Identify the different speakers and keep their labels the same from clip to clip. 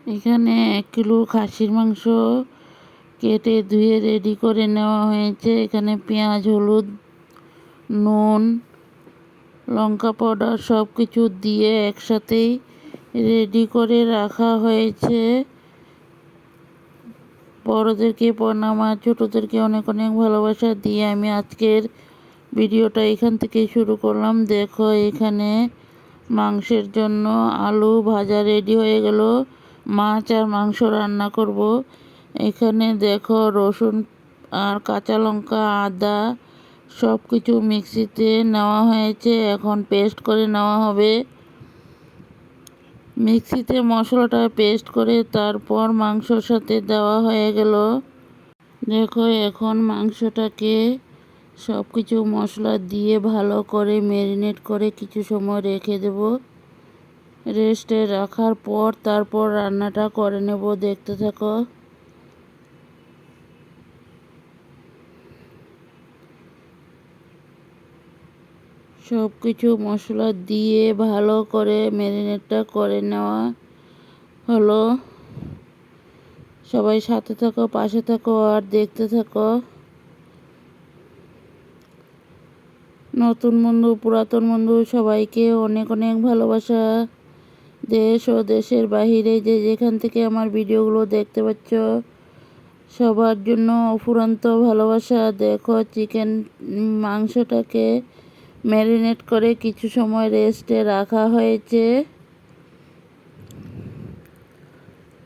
Speaker 1: এখানে 1 কিলো খাসির মাংস কেটে ধুয়ে রেডি করে নেওয়া হয়েছে। এখানে পেঁয়াজ, হলুদ, নুন, লঙ্কা পাউডার সব কিছু দিয়ে একসাথেই রেডি করে রাখা হয়েছে। বড়োদেরকে প্রণাম আর ছোটোদেরকে অনেক অনেক ভালোবাসা দিয়ে আমি আজকের ভিডিওটা এখান থেকে শুরু করলাম। দেখো এখানে মাংসের জন্য আলু ভাজা রেডি হয়ে গেল। মাছ আর মাংস রান্না করব। এখানে দেখো রসুন আর কাঁচা লঙ্কা, আদা সব কিছু মিক্সিতে নেওয়া হয়েছে, এখন পেস্ট করে নেওয়া হবে। মিক্সিতে মশলাটা পেস্ট করে তারপর মাংসর সাথে দেওয়া হয়ে গেল। দেখো এখন মাংসটাকে সব কিছু মশলা দিয়ে ভালো করে ম্যারিনেট করে কিছু সময় রেখে দেব। রেস্টে রাখার পর তারপর রান্নাটা করে নেব। দেখতে থাকো। সব কিছু মশলা দিয়ে ভালো করে ম্যারিনেটটা করে নেওয়া হলো। সবাই সাথে থাকো, পাশে থাকো আর দেখতে থাকো। নতুন বন্ধু, পুরাতন বন্ধু সবাইকে অনেক অনেক ভালোবাসা। দেশ ও দেশের বাহিরে যে যেখান থেকে আমার ভিডিওগুলো দেখতে পাচ্ছ সবার জন্য অফুরন্ত ভালোবাসা। দেখো চিকেন মাংসটাকে ম্যারিনেট করে কিছু সময় রেস্টে রাখা হয়েছে।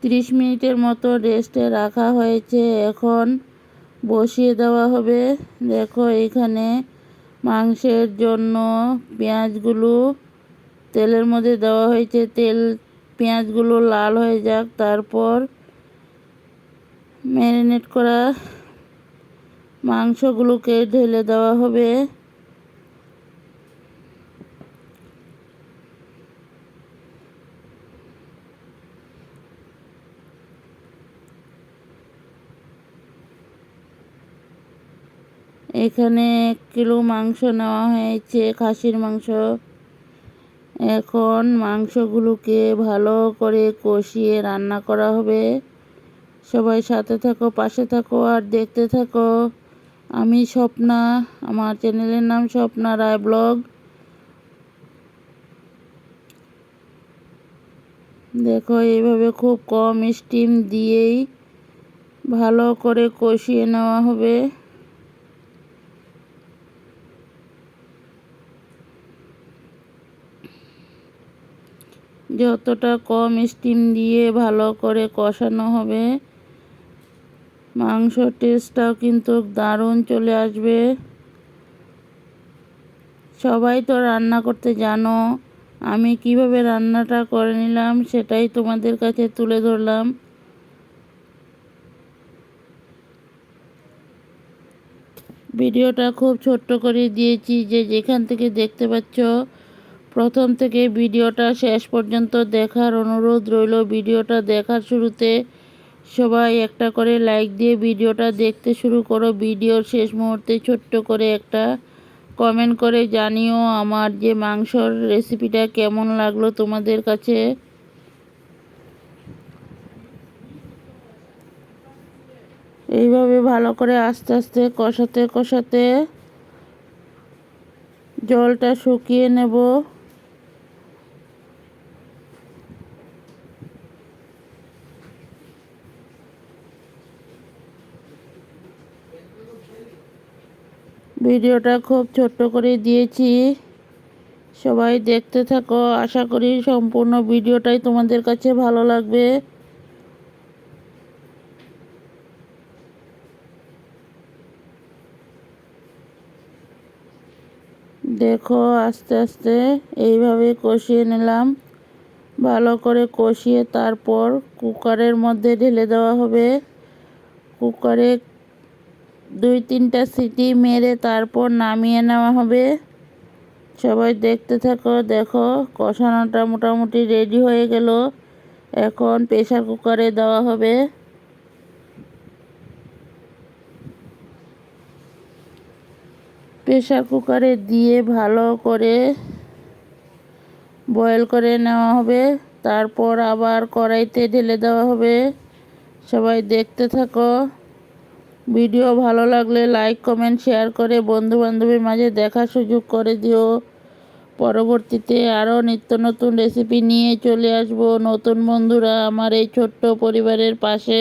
Speaker 1: 30 মিনিটের মতো রেস্টে রাখা হয়েছে। এখন বসিয়ে দেওয়া হবে। দেখো এখানে মাংসের জন্য পেঁয়াজগুলো তেলের মধ্যে দেওয়া হয়েছে। পেঁয়াজগুলো লাল হয়ে যাক, তারপর ম্যারিনেট করা মাংসগুলোকে ঢেলে দেওয়া হবে। এখানে 1 কিলো মাংস নেওয়া হয়েছে, খাসির মাংস। এখন মাংসগুলোকে ভালো করে কষিয়ে রান্না করা হবে। সবাই সাথে থাকো, পাশে থাকো আর দেখতে থাকো। আমি স্বপ্না, আমার চ্যানেলের নাম স্বপ্না রায় ব্লগ। দেখো এইভাবে খুব কম স্টিম দিয়েই ভালো করে কষিয়ে নেওয়া হবে। যতটা কম স্টিম দিয়ে ভালো করে কষানো হবে মাংসর টেস্টটাও কিন্তু দারুণ চলে আসবে। সবাই তো রান্না করতে জানো, আমি কিভাবে রান্নাটা করে নিলাম সেটাই তোমাদের কাছে তুলে ধরলাম। ভিডিওটা খুব ছোট্ট করে দিয়েছি, যে যেখান থেকে দেখতে পাচ্ছ প্রথম থেকে ভিডিওটা শেষ পর্যন্ত দেখার অনুরোধ রইল। ভিডিওটা দেখার শুরুতে সবাই একটা করে লাইক দিয়ে ভিডিওটা দেখতে শুরু করো। ভিডিওর শেষ মুহূর্তে ছোট্ট করে একটা কমেন্ট করে জানিও আমার যে মাংসর রেসিপিটা কেমন লাগলো তোমাদের কাছে। এইভাবে ভালো করে আস্তে আস্তে কষাতে কষাতে জলটা শুকিয়ে নেব। ভিডিওটা খুব ছোট্ট করে দিয়েছি, সবাই দেখতে থাকো। আশা করি সম্পূর্ণ ভিডিওটাই তোমাদের কাছে ভালো লাগবে। দেখো আস্তে আস্তে এইভাবে কষিয়ে নিলাম। ভালো করে কষিয়ে তারপর কুকারের মধ্যে ঢেলে দেওয়া হবে। কুকারে 2-3টা সিটি মেরে তারপর নামিয়ে নেওয়া হবে। সবাই দেখতে থাকো। দেখো কষানোটা মোটামুটি রেডি হয়ে গেল। এখন প্রেসার কুকারে দেওয়া হবে। প্রেসার কুকারে দিয়ে ভালো করে বয়েল করে নেওয়া হবে। তারপর আবার কড়াইতে ঢেলে দেওয়া হবে। সবাই দেখতে থাকো। ভিডিও ভালো লাগলে লাইক কমেন্ট শেয়ার করে বন্ধু বান্ধবের মাঝে দেখার সুযোগ করে দিও। পরবর্তীতে আরও নিত্য নতুন রেসিপি নিয়ে চলে আসব। নতুন বন্ধুরা আমার এই ছোট্ট পরিবারের পাশে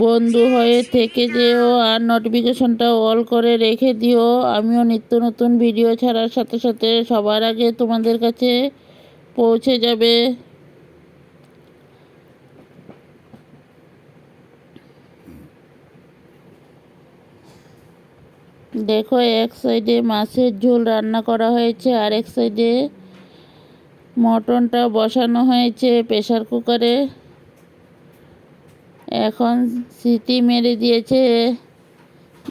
Speaker 1: বন্ধু হয়ে থেকে যেও আর নোটিফিকেশনটা অল করে রেখে দিও। আমিও নিত্য নতুন ভিডিও ছাড়ার সাথে সাথে সবার আগে তোমাদের কাছে পৌঁছে যাবে। দেখো, এক সাইডে মাছের ঝোল রান্না করা হয়েছে আর এক সাইডে মটনটা বসানো হয়েছে প্রেসার কুকারে। এখন সিটি মেরে দিয়েছে।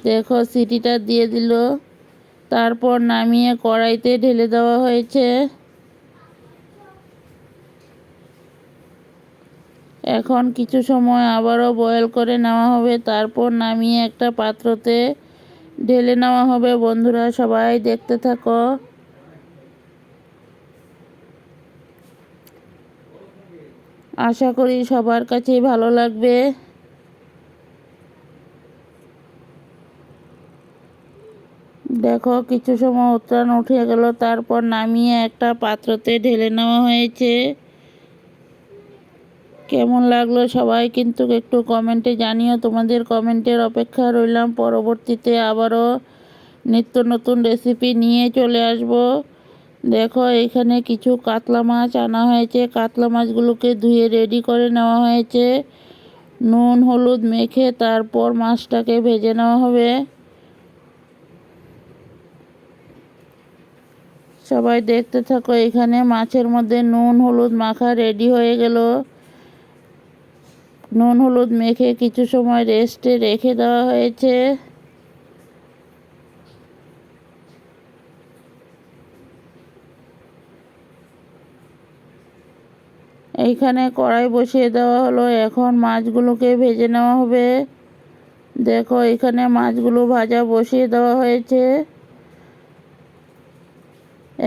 Speaker 1: দেখো, সিটিটা দিয়ে দিল। তারপর নামিয়ে কড়াইতে ঢেলে দেওয়া হয়েছে। এখন কিছু সময় আবারও বয়েল করে নেওয়া হবে। তারপর নামিয়ে একটা পাত্রতে ঢেলে নেওয়া হবে। বন্ধুরা সবাই দেখতে থাকো। আশা করি সবার কাছেই ভালো লাগবে। দেখো, কিছু সময় উত্তান উঠে গেল। তারপর নামিয়ে একটা পাত্রতে ঢেলে নেওয়া হয়েছে। কেমন লাগলো সবাই কিন্তু একটু কমেন্টে জানিও। তোমাদের কমেন্টের অপেক্ষা রইলাম। পরবর্তীতে আবারও নিত্য নতুন রেসিপি নিয়ে চলে আসব। দেখো, এখানে কিছু কাতলা মাছ আনা হয়েছে। কাতলা মাছগুলোকে ধুয়ে রেডি করে নেওয়া হয়েছে। নুন হলুদ মেখে তারপর মাছটাকে ভেজে নেওয়া হবে। সবাই দেখতে থাকো। এখানে মাছের মধ্যে নুন হলুদ মাখা রেডি হয়ে গেল। নুন হলুদ মেখে কিছু সময় রেস্টে রেখে দেওয়া হয়েছে। এইখানে কড়াই বসিয়ে দেওয়া হলো। এখন মাছগুলোকে ভেজে নেওয়া হবে। দেখো, এখানে মাছগুলো ভাজা বসিয়ে দেওয়া হয়েছে।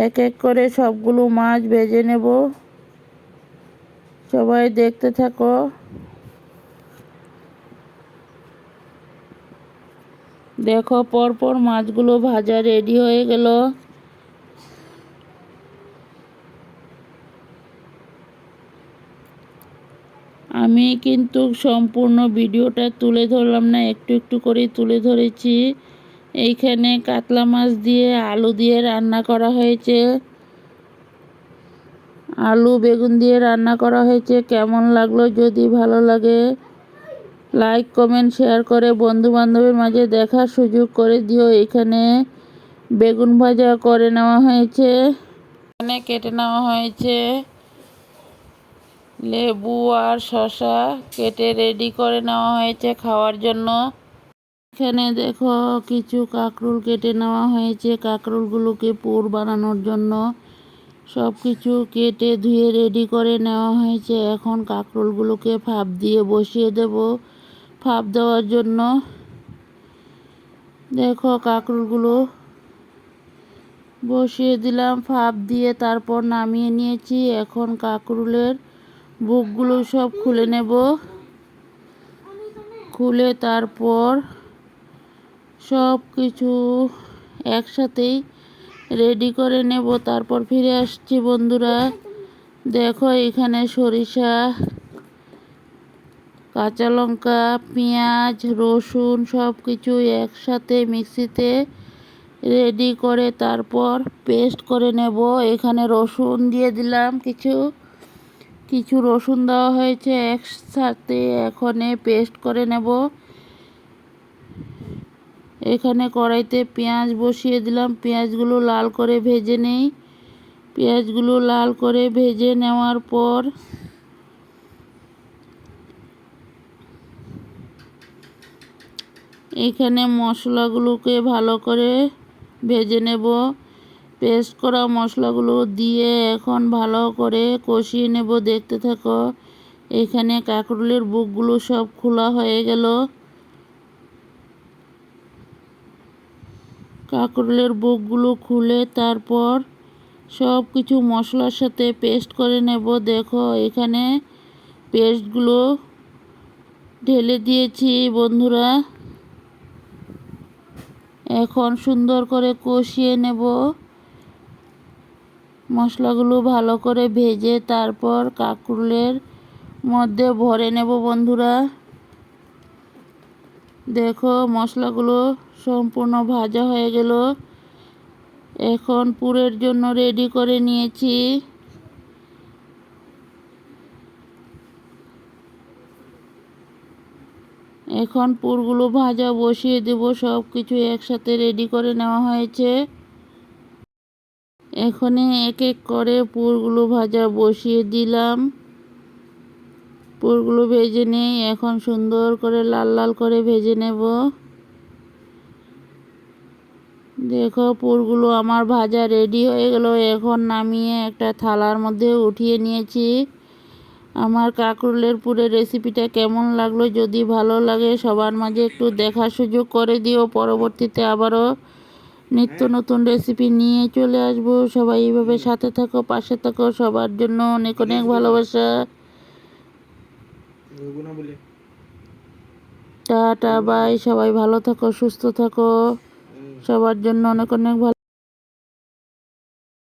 Speaker 1: এক এক করে সবগুলো মাছ ভেজে নেব। সবাই দেখতে থাকো। দেখো, পরপর মাছগুলো ভাজা রেডি হয়ে গেল। আমি কিন্তু সম্পূর্ণ ভিডিওটা তুলে ধরলাম না, একটু একটু করে তুলে ধরেছি। এইখানে কাতলা মাছ দিয়ে আলু দিয়ে রান্না করা হয়েছে। আলু বেগুন দিয়ে রান্না করা হয়েছে। কেমন লাগলো? যদি ভালো লাগে লাইক কমেন্ট শেয়ার করে বন্ধু বান্ধবের মাঝে দেখার সুযোগ করে দিও। এখানে বেগুন ভাজা করে নেওয়া হয়েছে। এখানে কেটে নেওয়া হয়েছে লেবু আর শসা, কেটে রেডি করে নেওয়া হয়েছে খাওয়ার জন্য। এখানে দেখো, কিছু কাঁকরোল কেটে নেওয়া হয়েছে কাঁকরোলগুলোকে পুর বানানোর জন্য। সব কিছু কেটে ধুয়ে রেডি করে নেওয়া হয়েছে। এখন কাঁকরোলগুলোকে ভাপ দিয়ে বসিয়ে দেব ভাপ দেওয়ার জন্য। দেখো, কাঁকরোলগুলো বসিয়ে দিলাম ভাপ দিয়ে, তারপর নামিয়ে নিয়েছি। এখন কাঁকরোলের বুকগুলো সব খুলে নেব। খুলে তারপর সব কিছু একসাথেই রেডি করে নেব। তারপর ফিরে আসছি বন্ধুরা। দেখো, এখানে সরিষা, কাঁচা লঙ্কা, পেঁয়াজ, রসুন সব কিছু একসাথে মিক্সিতে রেডি করে তারপর পেস্ট করে নেব। এখানে রসুন দিয়ে দিলাম, কিছু কিছু রসুন দেওয়া হয়েছে একসাথে। এখানে পেস্ট করে নেব। এখানে কড়াইতে পেঁয়াজ বসিয়ে দিলাম। পেঁয়াজগুলো লাল করে ভেজে নেই। পেঁয়াজগুলো লাল করে ভেজে নেওয়ার পর এখানে মশলাগুলোকে ভালো করে ভেজে নেব। পেস্ট করা মশলাগুলো দিয়ে এখন ভালো করে কষিয়ে নেব। দেখতে থাকো। এখানে কাঁকরোলের বুকগুলো সব খোলা হয়ে গেল। কাঁকরোলের বুকগুলো খুলে তারপর সব কিছু মশলার সাথে পেস্ট করে নেব। দেখো এখানে পেস্টগুলো ঢেলে দিয়েছি বন্ধুরা। এখন সুন্দর করে কষিয়ে নেব। মশলাগুলো ভালো করে ভেজে তারপর কাঁকরোলের মধ্যে ভরে নেব বন্ধুরা। দেখো মশলাগুলো সম্পূর্ণ ভাজা হয়ে গেল। এখন পুরের জন্য রেডি করে নিয়েছি। এখন পুরগুলো ভাজা বসিয়ে দেব। সব কিছু একসাথে রেডি করে নেওয়া হয়েছে। এখনই এক এক করে পুরগুলো ভাজা বসিয়ে দিলাম। পুরগুলো ভেজে নেই। এখন সুন্দর করে লাল লাল করে ভেজে নেব। দেখো পুরগুলো আমার ভাজা রেডি হয়ে গেল। এখন নামিয়ে একটা থালার মধ্যে উঠিয়ে নিয়েছি। আমার কাঁকরোলের পুরের রেসিপিটা কেমন লাগলো, যদি ভালো লাগে সবার মাঝে একটু দেখার সুযোগ করে দিও। পরবর্তীতে আবারও নিত্য নতুন রেসিপি নিয়ে চলে আসবো। সবাই এইভাবে সাথে থাকো, পাশে থাকো। সবার জন্য অনেক অনেক ভালোবাসা। Tata bye. সবাই ভালো থাকো, সুস্থ থাকো। সবার জন্য অনেক অনেক ভালো।